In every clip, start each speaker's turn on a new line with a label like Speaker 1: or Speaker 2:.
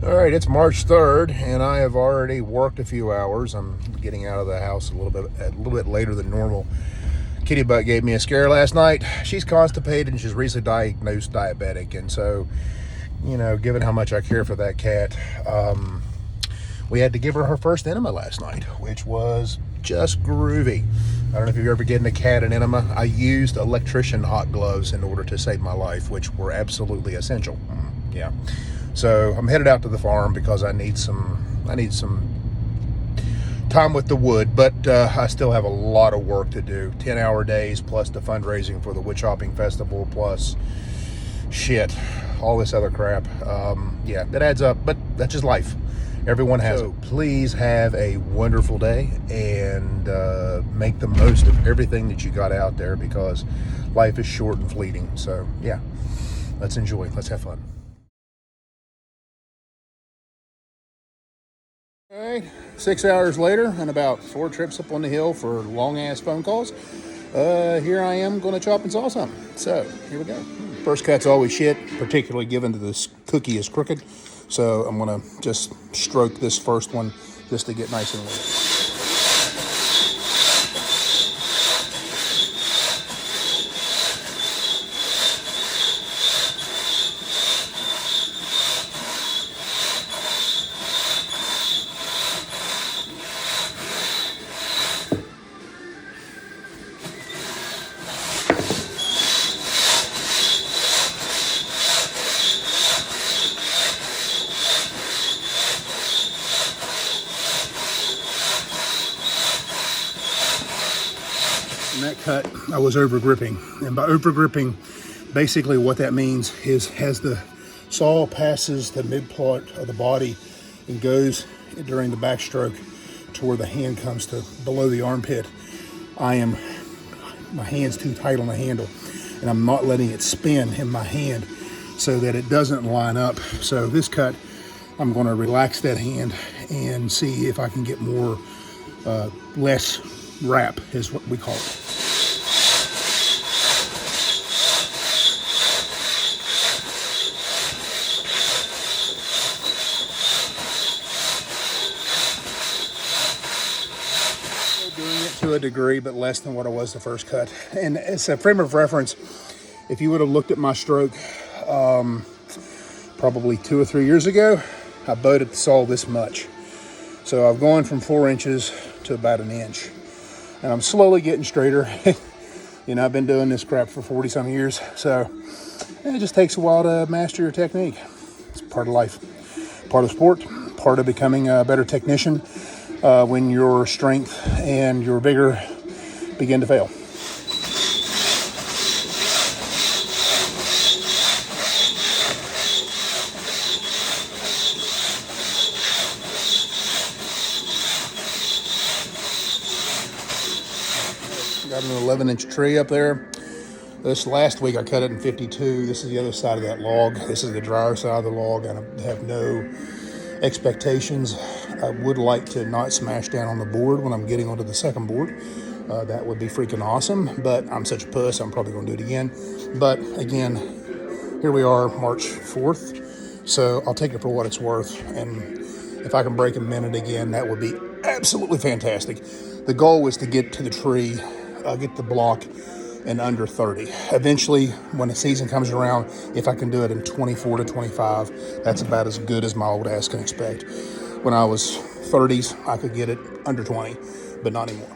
Speaker 1: All right, it's March 3rd, and I have already worked a few hours. I'm getting out of the house a little bit later than normal. Kitty Butt gave me a scare last night. She's constipated and she's recently diagnosed diabetic, and so, given how much I care for that cat, we had to give her first enema last night, which was just groovy. I don't know if you've ever given a cat an enema. I used electrician hot gloves in order to save my life, which were absolutely essential. Yeah. So I'm headed out to the farm because I need some time with the wood, but I still have a lot of work to do. 10-hour days plus the fundraising for the wood chopping festival plus all this other crap. Yeah, that adds up, but that's just life. Everyone has it. Please have a wonderful day and make the most of everything that you got out there, because life is short and fleeting. So yeah, let's enjoy. Let's have fun. All right, 6 hours later and about 4 trips up on the hill for long-ass phone calls. Here I am going to chop and saw something. So, here we go. First cut's always shit, particularly given that this cookie is crooked. So, I'm going to just stroke this first one just to get nice and loose. In that cut, I was over gripping, and by over gripping, basically what that means is as the saw passes the mid part of the body and goes during the backstroke to where the hand comes to below the armpit, my hand's too tight on the handle, and I'm not letting it spin in my hand so that it doesn't line up. So this cut, I'm going to relax that hand and see if I can get more less wrap is what we call it. Doing it to a degree, but less than what I was the first cut. And as a frame of reference, if you would have looked at my stroke probably 2 or 3 years ago, I bowed at the saw this much. So I've gone from 4 inches to about 1 inch. And I'm slowly getting straighter. I've been doing this crap for 40-some years. So it just takes a while to master your technique. It's part of life, part of sport, part of becoming a better technician when your strength and your vigor begin to fail. Got an 11-inch tree up there. This last week I cut it in 52. This is the other side of that log. This is the drier side of the log, and I have no expectations. I would like to not smash down on the board when I'm getting onto the second board. That would be freaking awesome, but I'm such a puss, I'm probably going to do it again. But again, here we are, March 4th, so I'll take it for what it's worth, and if I can break a minute again, that would be absolutely fantastic. The goal was to get to the tree, get the block in under 30. Eventually, when the season comes around, if I can do it in 24 to 25, that's about as good as my old ass can expect. When I was 30s, I could get it under 20, but not anymore.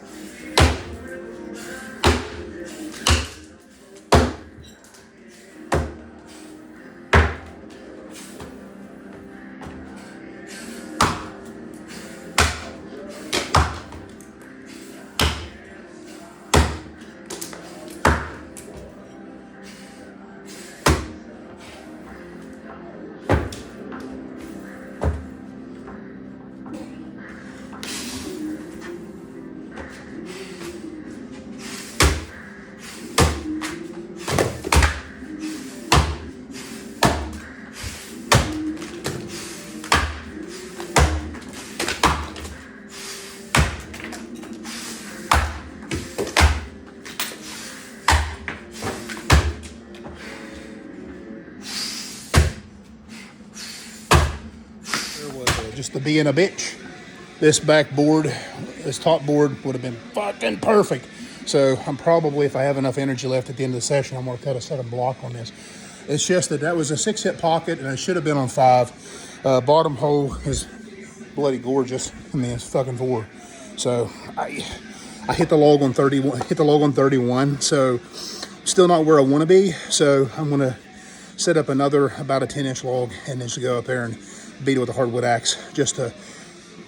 Speaker 1: just to be in a bitch. This backboard, this top board would have been fucking perfect. So I'm probably, if I have enough energy left at the end of the session, I'm going to cut a set of block on this. It's just that was a 6-hit pocket, and it should have been on 5. Bottom hole is bloody gorgeous. I mean, it's fucking 4. So I hit the log on 31. Hit the log on 31. So still not where I want to be. So I'm going to set up another about a 10-inch log and then just go up there and beat it with a hardwood axe just to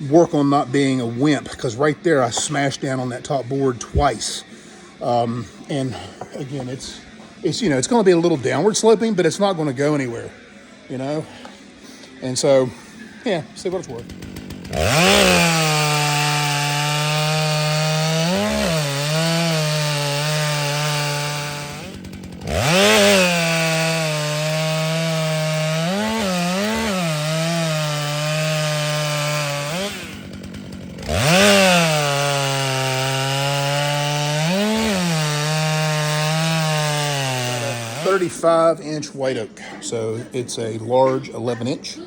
Speaker 1: work on not being a wimp, because right there I smashed down on that top board twice. And again, it's it's going to be a little downward sloping, but it's not going to go anywhere, And so, yeah, see what it's worth. 35-inch white oak, so it's a large 11-inch.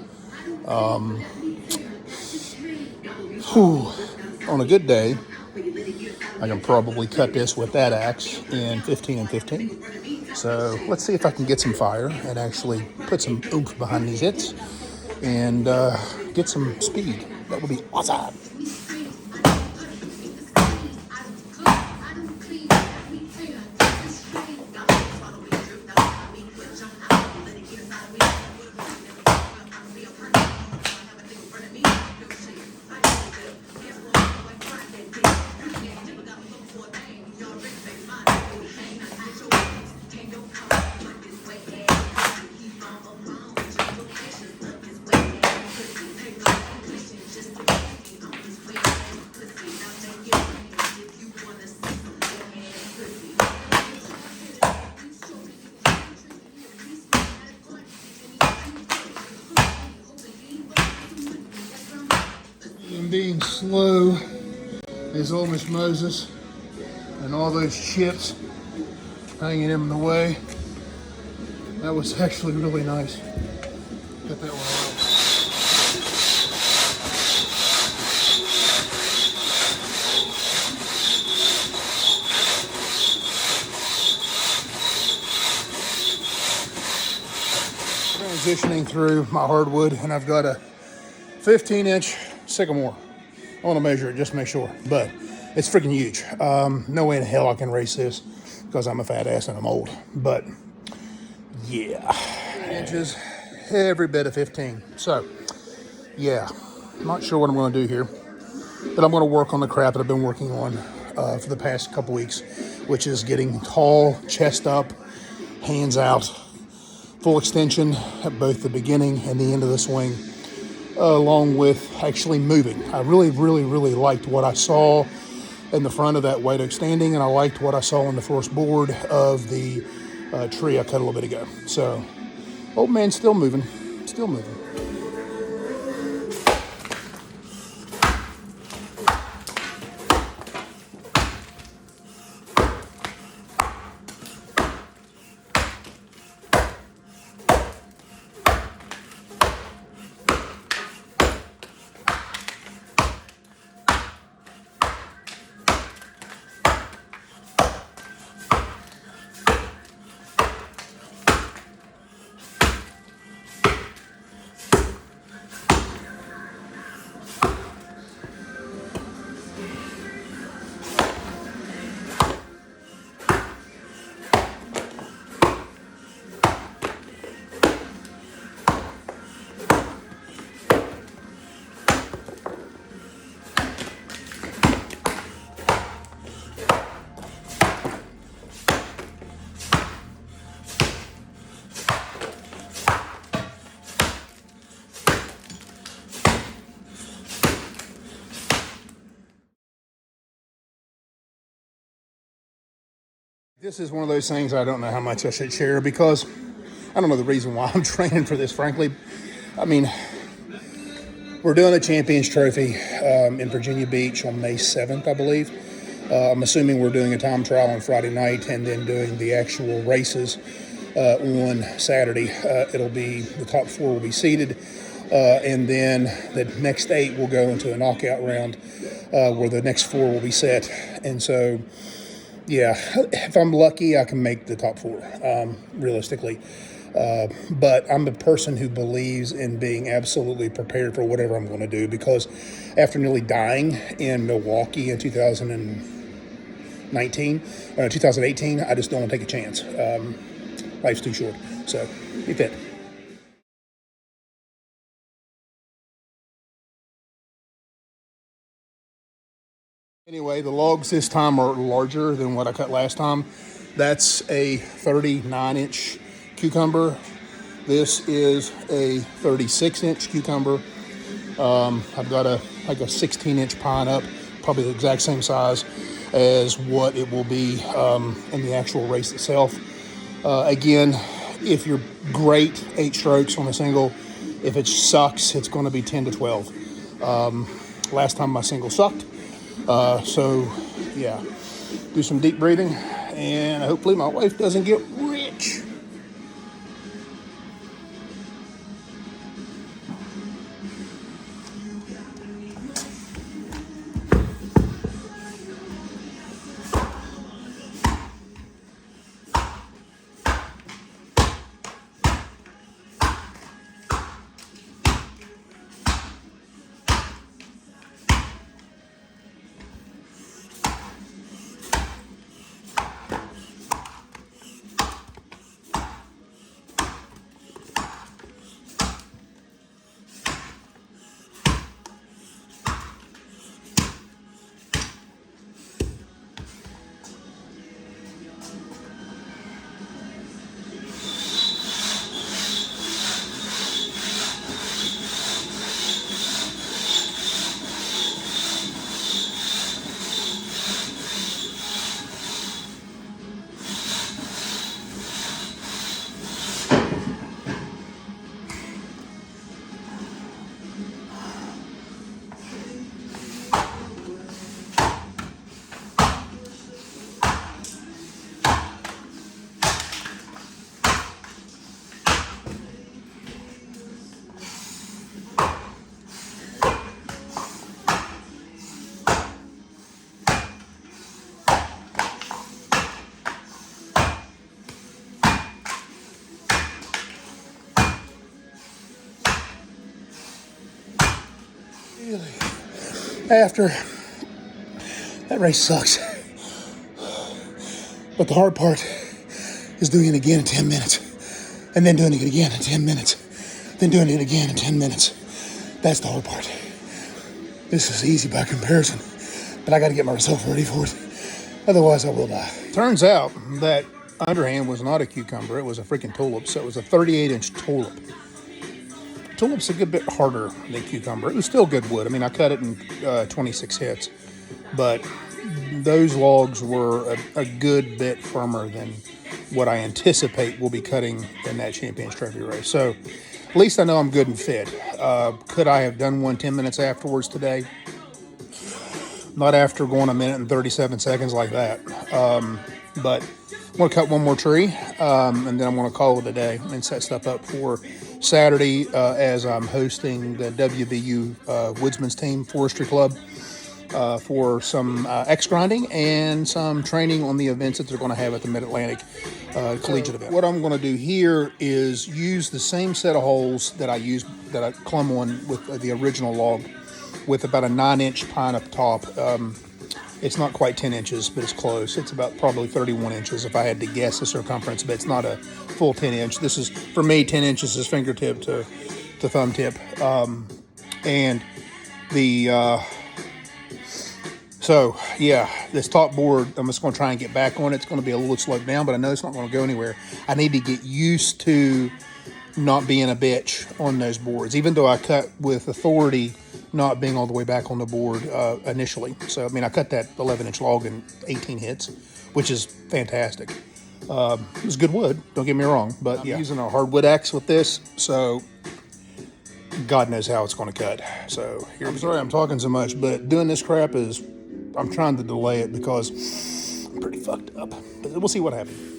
Speaker 1: On a good day, I can probably cut this with that axe in 15 and 15. So let's see if I can get some fire and actually put some oomph behind these hits and get some speed. That would be awesome. Being slow as old Miss Moses and all those chips hanging in the way. That was actually really nice. Got that one out. Transitioning through my hardwood, and I've got a 15-inch sycamore. I want to measure it just to make sure, but it's freaking huge. No way in hell I can race this because I'm a fat ass and I'm old. But yeah, inches, every bit of 15. So yeah, not sure what I'm going to do here, but I'm going to work on the crap that I've been working on for the past couple weeks, which is getting tall, chest up, hands out, full extension at both the beginning and the end of the swing. Along with actually moving. I really, really, really liked what I saw in the front of that white oak standing, and I liked what I saw on the first board of the tree I cut a little bit ago. So, old man's still moving, still moving. This is one of those things I don't know how much I should share because I don't know the reason why I'm training for this, frankly. I mean, we're doing a Champions Trophy in Virginia Beach on May 7th, I believe. I'm assuming we're doing a time trial on Friday night and then doing the actual races on Saturday. The top 4 will be seeded. And then the next 8 will go into a knockout round where the next 4 will be set. And so, yeah, if I'm lucky, I can make the top 4, realistically. But I'm a person who believes in being absolutely prepared for whatever I'm going to do, because after nearly dying in Milwaukee in 2018, I just don't want to take a chance. Life's too short. So, be fit. Anyway, the logs this time are larger than what I cut last time. That's a 39-inch cucumber. This is a 36-inch cucumber. I've got a 16-inch pine up, probably the exact same size as what it will be in the actual race itself. Again, if you're great, 8 strokes on a single. If it sucks, it's going to be 10 to 12. Last time my single sucked. So, yeah, do some deep breathing, and hopefully my wife doesn't get rich. After that race sucks, but the hard part is doing it again in 10 minutes, and then doing it again in 10 minutes, then doing it again in 10 minutes. That's the hard part. This is easy by comparison, but I got to get myself ready for it. Otherwise, I will die. Turns out that underhand was not a cucumber. It was a freaking tulip. So it was a 38-inch tulip. Tulip's a good bit harder than cucumber. It was still good wood. I mean, I cut it in 26 hits. But those logs were a good bit firmer than what I anticipate we'll be cutting in that Champions Trophy race. So at least I know I'm good and fit. Could I have done one 10 minutes afterwards today? Not after going a minute and 37 seconds like that. But I'm going to cut one more tree, and then I'm going to call it a day and set stuff up for Saturday as I'm hosting the WBU Woodsman's Team Forestry Club for some X grinding and some training on the events that they're going to have at the Mid-Atlantic Collegiate event. What I'm going to do here is use the same set of holes that I clumb on with the original log, with about a 9-inch pine up top. It's not quite 10 inches, but it's close. It's about probably 31 inches if I had to guess the circumference, but it's not a full 10 inch. This is, for me, 10 inches is fingertip to thumb tip. And the, so yeah, this top board, I'm just going to try and get back on it. It's going to be a little slowed down, but I know it's not going to go anywhere. I need to get used to not being a bitch on those boards, even though I cut with authority, not being all the way back on the board initially. So, I mean, I cut that 11-inch log in 18 hits, which is fantastic. It was good wood, don't get me wrong, but I'm using a hardwood axe with this, so God knows how it's going to cut. So, I'm sorry I'm talking so much, but doing this crap is, I'm trying to delay it because I'm pretty fucked up. But we'll see what happens.